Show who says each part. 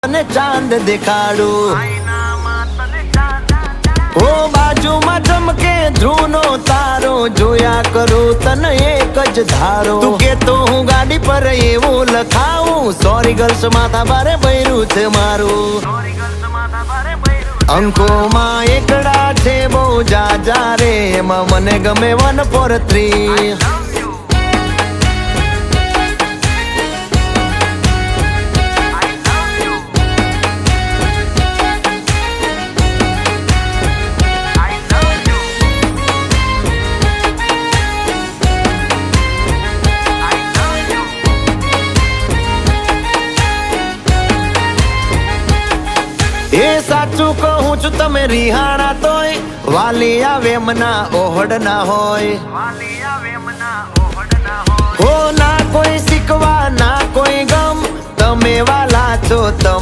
Speaker 1: તને ચાંદ દેખાડું ઓ બાજુમાં ચમકે ધ્રુવનો તારો જોયા કરું તને એક જ ધારો તું કે તો હું ગાડી પર એવું લખાવું સોરી ગર્લ્સ માથા ભારે બૈરું છે મારું અંકોમાં એકડા છે બહુ જાજા રે એમાં મને ગમે 143 એ સાચું કહું છું તમે રિહાણા તોય વાલી આવે મના ઓહડ ના હોય હો ના કોઈ શીખવા ના કોઈ ગમ તમે વાલા છો તમારા